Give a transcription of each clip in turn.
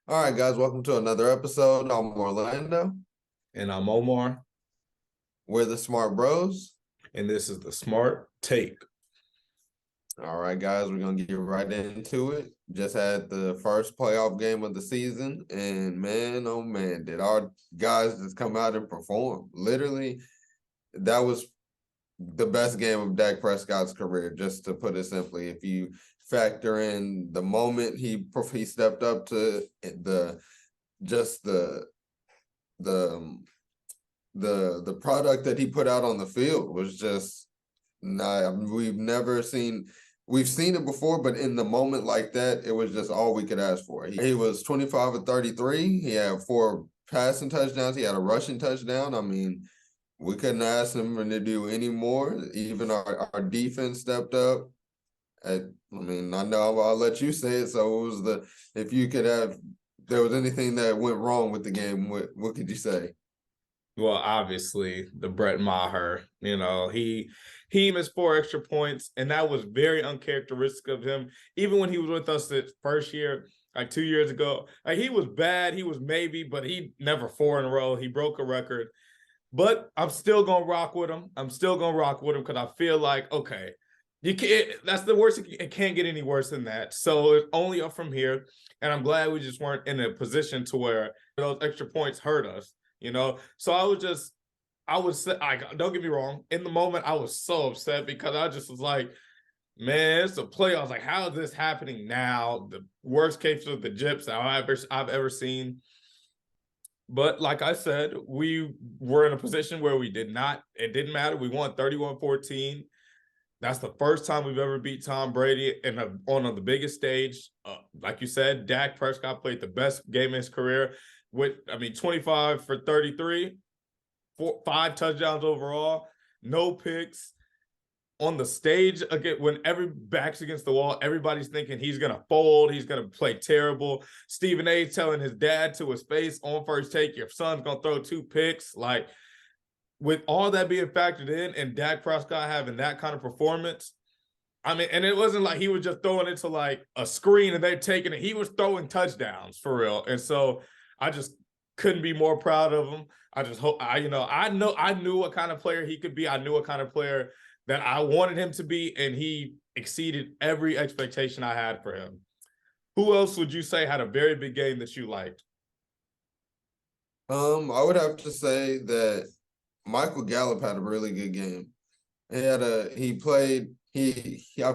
All right, guys, welcome to another episode. I'm Orlando. And I'm Omar. We're the Smart Bros. And this is the Smart Take. All right, guys, we're going to get right into it. Just had the first playoff game of the season, and man, oh man, did our guys just come out and perform. Literally, that was the best game of Dak Prescott's career, just to put it simply. If you factor in the moment he stepped up to the the product that he put out on the field was just not. We've seen it before, but in the moment like that, it was just all we could ask for. He was 25 of 33. He had 4 passing touchdowns. He had a rushing touchdown. I mean, we couldn't ask him to do any more. Even our defense stepped up. I mean, I know I'll let you say it. So it was if you could have, there was anything that went wrong with the game, what could you say? Well, obviously, the Brett Maher, he missed 4 extra points, and that was very uncharacteristic of him. Even when he was with us the first year, like 2 years ago, he was bad. He was maybe, but he never 4 in a row. He broke a record. But I'm still going to rock with him. Because I feel like, okay, you can't. That's the worst. It can't get any worse than that. So it's only up from here. And I'm glad we just weren't in a position to where those extra points hurt us. So don't get me wrong. In the moment, I was so upset because I just was like, man, it's a playoffs. Like, how is this happening now? The worst case of the gyps I've ever seen. But like I said, we were in a position where it didn't matter. We won 31-14. That's the first time we've ever beat Tom Brady on the biggest stage. Like you said, Dak Prescott played the best game of his career. 25 for 33, 5 touchdowns overall, no picks. On the stage, again, when every back's against the wall, everybody's thinking he's going to fold, he's going to play terrible. Stephen A. telling his dad to his face on first take, your son's going to throw 2 picks. Like, with all that being factored in and Dak Prescott having that kind of performance, and it wasn't like he was just throwing it to like a screen and they're taking it. He was throwing touchdowns for real. And so I just couldn't be more proud of him. I just hope I knew what kind of player he could be. I knew what kind of player that I wanted him to be, and he exceeded every expectation I had for him. Who else would you say had a very big game that you liked? I would have to say that Michael Gallup had a really good game. I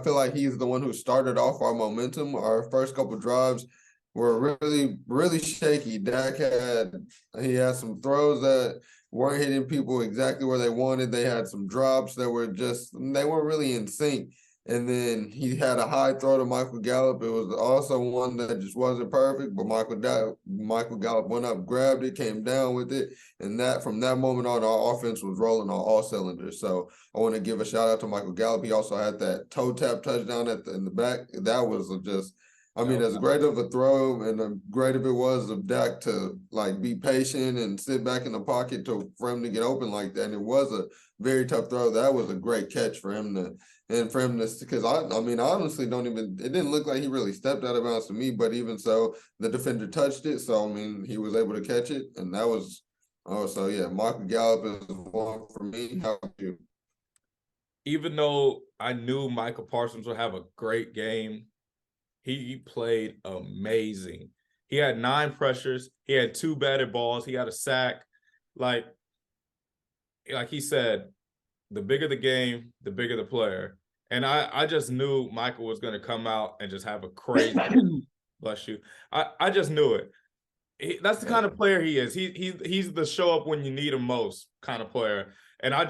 feel like he's the one who started off our momentum. Our first couple drives were really, really shaky. He had some throws that weren't hitting people exactly where they wanted. They had some drops that they weren't really in sync. And then he had a high throw to Michael Gallup. It was also one that just wasn't perfect, but Michael Gallup went up, grabbed it, came down with it, and from that moment on, our offense was rolling on all cylinders. So I want to give a shout out to Michael Gallup. He also had that toe tap touchdown in the back. That was just, as great of a throw and great of it was of Dak to like be patient and sit back in the pocket for him to get open like that. And it was a very tough throw. That was a great catch for him because I honestly it didn't look like he really stepped out of bounds to me, but even so, the defender touched it. So, he was able to catch it. And that was, so yeah, Michael Gallup is one for me. How about you? Even though I knew Michael Parsons would have a great game, he played amazing. He had 9 pressures. He had 2 batted balls. He had a sack. Like he said, the bigger the game, the bigger the player. And I just knew Michael was going to come out and just have a crazy bless you. I just knew it. That's the kind of player he is. He's the show up when you need him most kind of player. And I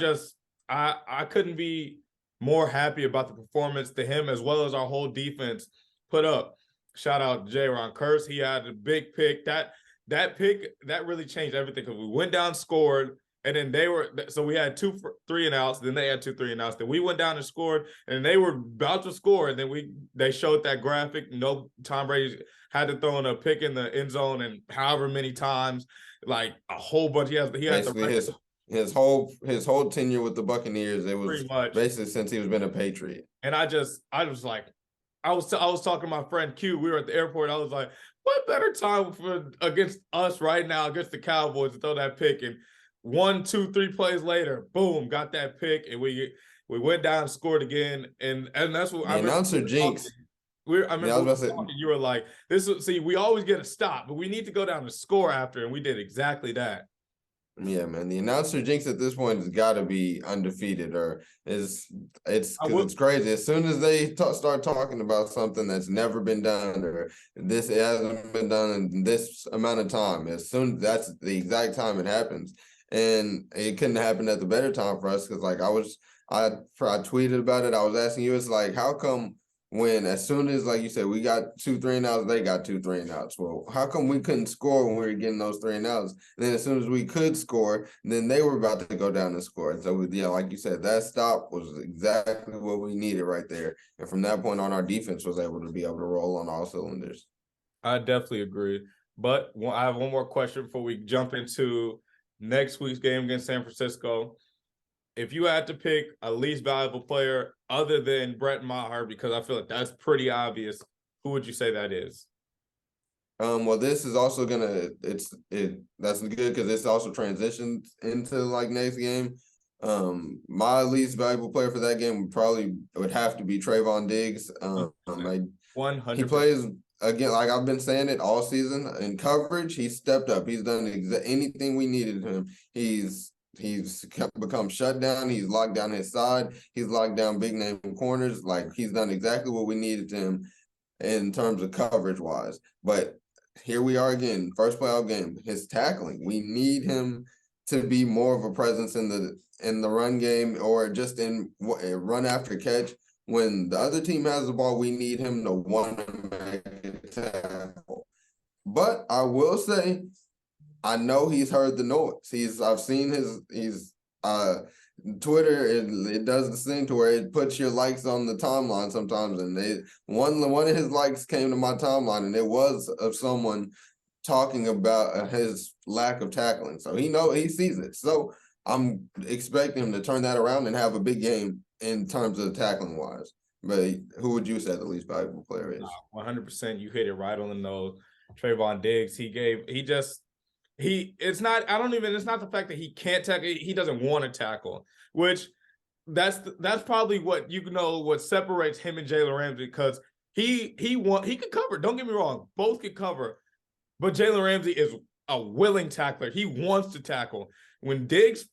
couldn't be more happy about the performance to him as well as our whole defense put up. Shout out J-Ron Curse. He had a big pick. That pick, that really changed everything because we went down, scored, and then we had 2 3 and outs. Then they had 2 3 and outs. Then we went down and scored, and they were about to score. And then they showed that graphic. No, Tom Brady had to throw in a pick in the end zone, and however many times, like a whole bunch. He has basically his whole tenure with the Buccaneers. It was pretty much basically since he was been a Patriot. And I was like, I was talking to my friend Q. We were at the airport. I was like, what better time for against us right now against the Cowboys to throw that pick? And 1, 2, 3 plays later, boom, got that pick, and we went down and scored again. And that's what I The remember. announcer jinx. I Yeah, I remember was about to say, talking. You were like, "This is see, we always get a stop, but we need to go down and score after," and we did exactly that. yeah, man. The announcer jinx at this point has got to be undefeated, or it's I because will. it's crazy. As soon as they start talking about something that's never been done, or this it hasn't been done in this amount of time, as soon that's the exact time it happens, and it couldn't happen at the better time for us because like I tweeted about it. I was asking you, it's like how come when as soon as like you said we got 2 3 and outs, they got 2 3 and outs. Well, how come we couldn't score when we were getting those 3 and outs? And then as soon as we could score, then they were about to go down and score. So yeah, like you said, that stop was exactly what we needed right there. And from that point on, our defense was able to roll on all cylinders. I definitely agree. But I have one more question before we jump into next week's game against San Francisco. If you had to pick a least valuable player other than Brett Maher, because I feel like that's pretty obvious, who would you say that is? Well, this is also gonna that's good because this also transitions into like next game. My least valuable player for that game would have to be Trayvon Diggs. He 100%. plays again, like I've been saying it all season in coverage. He's stepped up. He's done anything we needed him. He's become shut down. He's locked down his side. He's locked down big name corners. Like he's done exactly what we needed him in terms of coverage wise. But here we are again, first playoff game. His tackling. We need him to be more of a presence in the run game or just in run after catch. When the other team has the ball, we need him to want to make a tackle. But I will say, I know he's heard the noise. I've seen he's Twitter, it does this thing to where it puts your likes on the timeline sometimes, and one of his likes came to my timeline, and it was of someone talking about his lack of tackling. So he sees it. So I'm expecting him to turn that around and have a big game in terms of tackling wise. But who would you say the least valuable player is? 100%. You hit it right on the nose. Trayvon Diggs. It's not the fact that he can't tackle, he doesn't want to tackle, which that's probably what separates him and Jalen Ramsey, because he could cover. Don't get me wrong, both could cover, but Jalen Ramsey is a willing tackler. He wants to tackle. When Diggs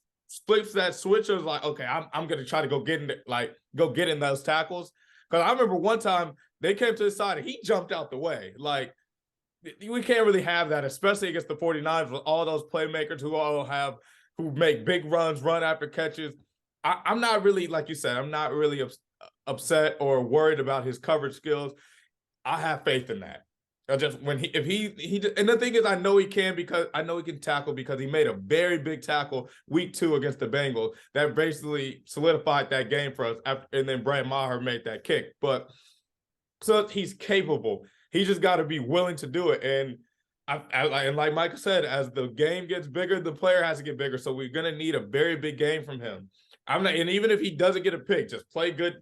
flips that switch, it was like, okay, I'm gonna try to go get in those tackles. Because I remember one time they came to the side and he jumped out the way. Like, we can't really have that, especially against the 49ers with all those playmakers who make big runs, run after catches. I'm not really, like you said, I'm not really upset or worried about his coverage skills. I have faith in that. And the thing is, I know he can tackle, because he made a very big tackle week 2 against the Bengals that basically solidified that game for us. And then Brett Maher made that kick, so he's capable. He just got to be willing to do it. And and like Michael said, as the game gets bigger, the player has to get bigger. So we're gonna need a very big game from him. And even if he doesn't get a pick, just play good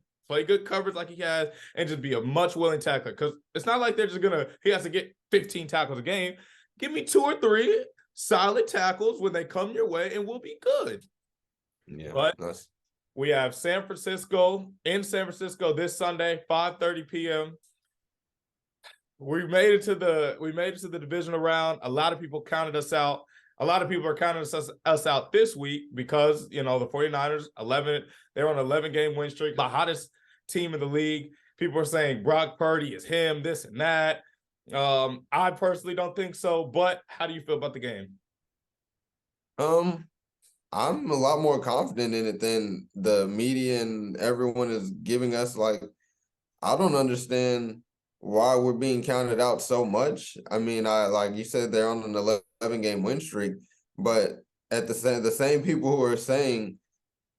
coverage like he has, and just be a much willing tackler. Because it's not like he has to get 15 tackles a game. Give me 2 or 3 solid tackles when they come your way, and we'll be good. Yeah, but we have San Francisco this Sunday, 5:30 p.m. We made it to the divisional round. A lot of people counted us out. A lot of people are counting us out this week because, the 49ers, they're on an 11-game win streak, the hottest team in the league. People are saying Brock Purdy is him, this and that. I personally don't think so, but how do you feel about the game? I'm a lot more confident in it than the media and everyone is giving us. Like, I don't understand why we're being counted out so much. I mean, like you said, they're on an 11-game win streak, but at the same people who are saying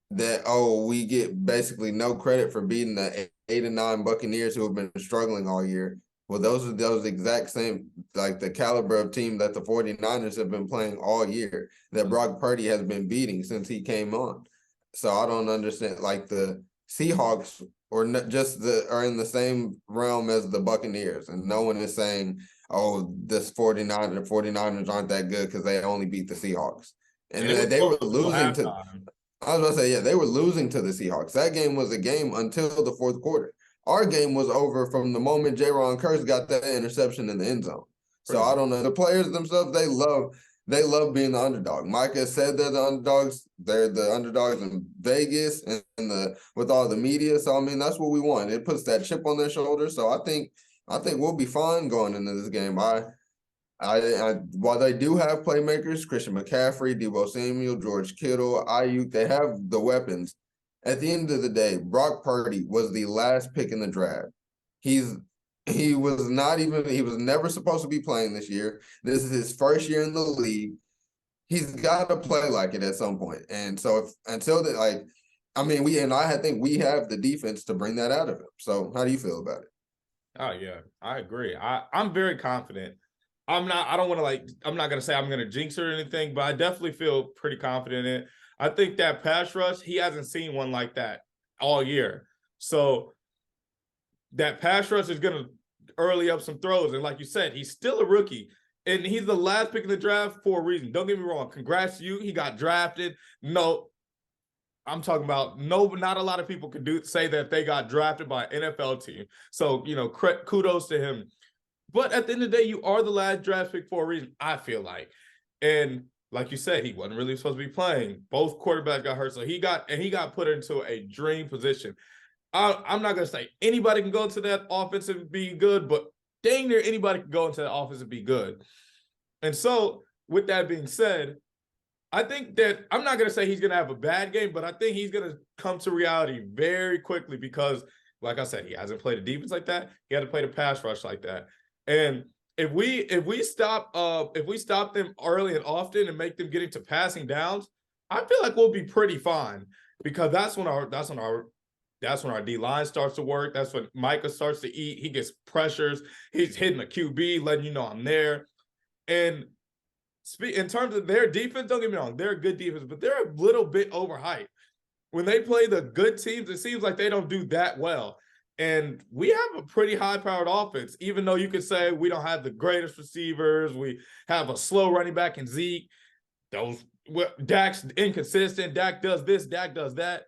that, oh, we get basically no credit for beating the 8 and 9 Buccaneers who have been struggling all year. Well, those are those exact same, like the caliber of team that the 49ers have been playing all year, that Brock Purdy has been beating since he came on. So I don't understand. Like the Seahawks or are in the same realm as the Buccaneers, and no one is saying, "Oh, the 49ers aren't that good because they only beat the Seahawks." And It was they were close until losing to. halftime. I was about to say, yeah, they were losing to the Seahawks. That game was a game until the fourth quarter. Our game was over from the moment Jaron Kearse got that interception in the end zone. So Pretty I much. don't know. The players themselves, they love being the underdog. Micah said they're the underdogs. They're the underdogs in Vegas and with all the media. So I mean, that's what we want. It puts that chip on their shoulder. So I think we'll be fine going into this game. While they do have playmakers, Christian McCaffrey, Deebo Samuel, George Kittle, Ayuk, they have the weapons. At the end of the day, Brock Purdy was the last pick in the draft. He was never supposed to be playing this year. This is his first year in the league. He's got to play like it at some point. And so I think we have the defense to bring that out of him. So how do you feel about it? Oh yeah, I agree. I'm very confident. I'm not gonna say I'm gonna jinx it or anything, but I definitely feel pretty confident in it. I think that pass rush, he hasn't seen one like that all year. So that pass rush is gonna early up some throws. And like you said, he's still a rookie. And he's the last pick in the draft for a reason. Don't get me wrong. Congrats to you. He got drafted. No, I'm talking about not a lot of people could say that they got drafted by an NFL team. So, kudos to him. But at the end of the day, you are the last draft pick for a reason, I feel like. And like you said, he wasn't really supposed to be playing. Both quarterbacks got hurt. So he got put into a dream position. I'm not going to say anybody can go into that offense and be good, but dang near anybody can go into that offense and be good. And so with that being said, I think that I'm not going to say he's going to have a bad game, but I think he's going to come to reality very quickly because, like I said, he hasn't played a defense like that. He had to play the pass rush like that. And if we stop them early and often and make them get into passing downs, I feel like we'll be pretty fine because that's when our D line starts to work. That's when Micah starts to eat. He gets pressures. He's hitting the QB, letting you know I'm there. And in terms of their defense, don't get me wrong, they're a good defense, but they're a little bit overhyped. When they play the good teams, it seems like they don't do that well. And we have a pretty high-powered offense, even though you could say we don't have the greatest receivers. We have a slow running back in Zeke. Dak's inconsistent. Dak does this, Dak does that.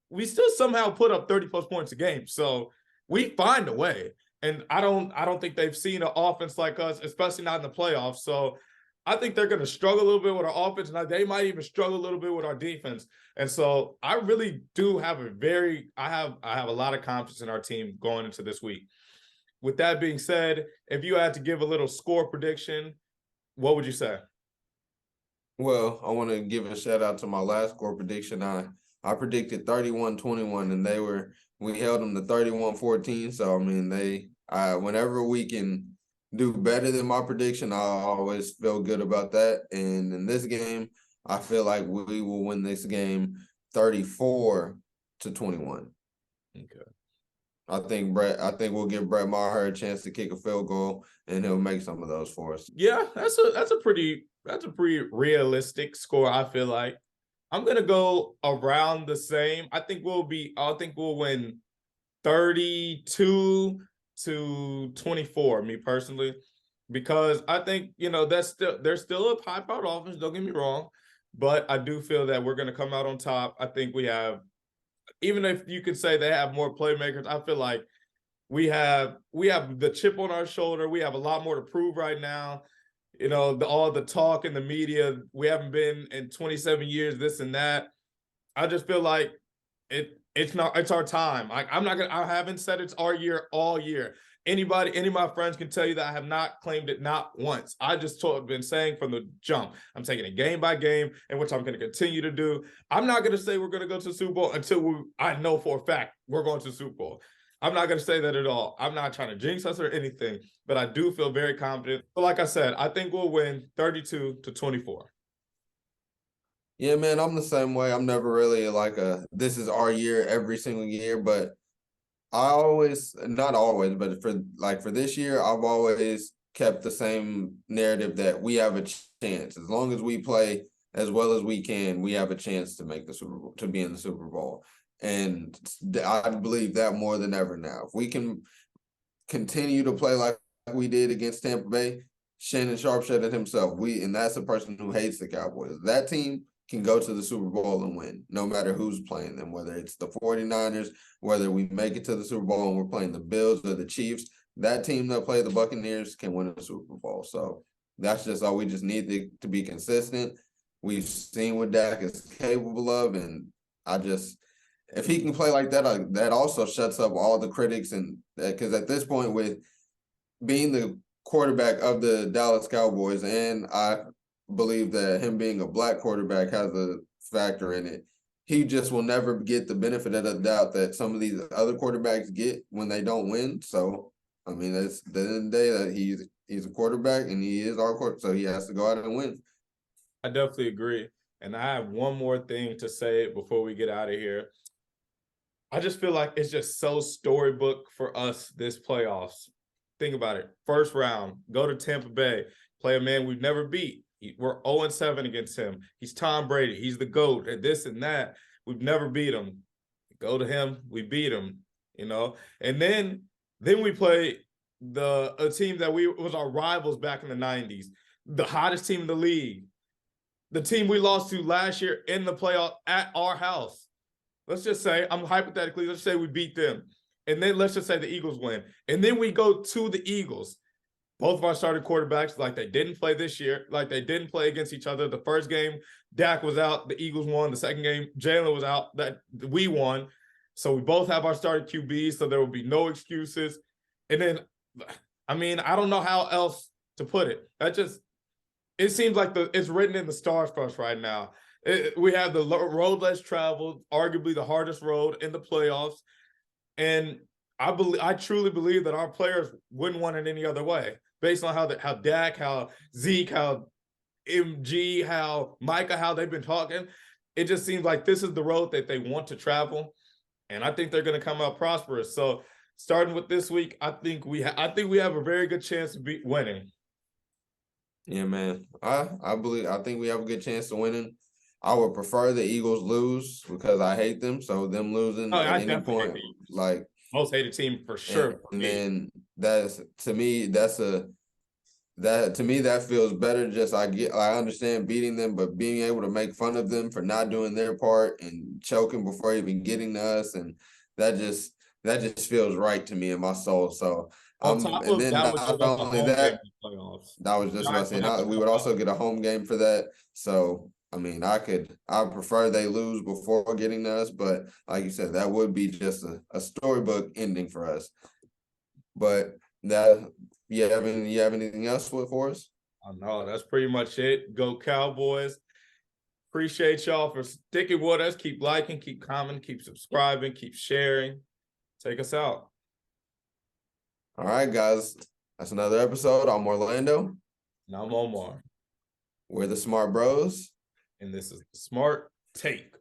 We still somehow put up 30-plus points a game. So we find a way. And I don't think they've seen an offense like us, especially not in the playoffs. So I think they're going to struggle a little bit with our offense, and they might even struggle a little bit with our defense. And so I really do have I have a lot of confidence in our team going into this week. With that being said, if you had to give a little score prediction, what would you say? Well, I want to give a shout out to my last score prediction. I predicted 31-21, and we held them to 31-14. So I mean, whenever we can do better than my prediction, I always feel good about that. And in this game, I feel like we will win this game 34-21. Okay. I think we'll give Brett Maher a chance to kick a field goal, and he'll make some of those for us. Yeah, that's a pretty realistic score, I feel like. I'm gonna go around the same. I think we'll win 32-24, me personally, because I think there's still a high-powered offense. Don't get me wrong, but I do feel that we're gonna come out on top. I think we have, even if you could say they have more playmakers, I feel like we have the chip on our shoulder. We have a lot more to prove right now. All the talk in the media, we haven't been in 27 years, this and that. I just feel like it's our time. I haven't said it's our year all year. Any of my friends can tell you that I have not claimed it, not once. I just been saying from the jump, I'm taking it game by game, and which I'm going to continue to do. I'm not going to say we're going to go to the Super Bowl until I know for a fact we're going to the Super Bowl. I'm not going to say that at all. I'm not trying to jinx us or anything, but I do feel very confident. But like I said, I think we'll win 32-24. Yeah, man, I'm the same way. I'm never really this is our year every single year, but I always, not always, but for this year, I've always kept the same narrative that we have a chance. As long as we play as well as we can, we have a chance to make the Super Bowl, to be in the Super Bowl. And I believe that more than ever now. If we can continue to play like we did against Tampa Bay, Shannon Sharp said it himself. And that's a person who hates the Cowboys. That team can go to the Super Bowl and win, no matter who's playing them, whether it's the 49ers, whether we make it to the Super Bowl and we're playing the Bills or the Chiefs. That team that play the Buccaneers can win a Super Bowl. So that's just all we just need to be consistent. We've seen what Dak is capable of, and if he can play like that, that also shuts up all the critics, and because at this point, with being the quarterback of the Dallas Cowboys, and I believe that him being a black quarterback has a factor in it, he just will never get the benefit of the doubt that some of these other quarterbacks get when they don't win. So, I mean, it's the end of the day that he's a quarterback and he is our quarterback, so he has to go out and win. I definitely agree. And I have one more thing to say before we get out of here. I just feel like it's just so storybook for us this playoffs. Think about it. First round, go to Tampa Bay, play a man we've never beat. We're 0-7 against him. He's Tom Brady. He's the GOAT and this and that. We've never beat him. Go to him, we beat him, you know. And then we play a team that was our rivals back in the 90s, the hottest team in the league, the team we lost to last year in the playoff at our house. Let's just say, let's say we beat them. And then let's just say the Eagles win. And then we go to the Eagles. Both of our starting quarterbacks, like they didn't play this year, like they didn't play against each other. The first game, Dak was out, the Eagles won. The second game, Jalen was out, that we won. So we both have our starting QBs, so there will be no excuses. And then, I mean, I don't know how else to put it. It seems like it's written in the stars for us right now. We have the road less traveled, arguably the hardest road in the playoffs. And I truly believe that our players wouldn't want it any other way, based on how Dak, how Zeke, how MG, how Micah, how they've been talking. It just seems like this is the road that they want to travel, and I think they're going to come out prosperous. So, starting with this week, I think we have a very good chance of winning. Yeah, man. I think we have a good chance of winning. I would prefer the Eagles lose because I hate them. So them losing at any point, like most hated team for sure. And then that feels better. Just I understand beating them, but being able to make fun of them for not doing their part and choking before even getting to us, and that just feels right to me in my soul. So on top of that, not only that, I was just about to say, we would also get a home game for that. So I mean, I prefer they lose before getting to us, but like you said, that would be just a storybook ending for us. But you have anything else for us? No, that's pretty much it. Go Cowboys. Appreciate y'all for sticking with us. Keep liking, keep commenting, keep subscribing, keep sharing. Take us out. All right, guys. That's another episode. I'm Orlando. And I'm Omar. We're the Smart Bros. And this is the Smart Take.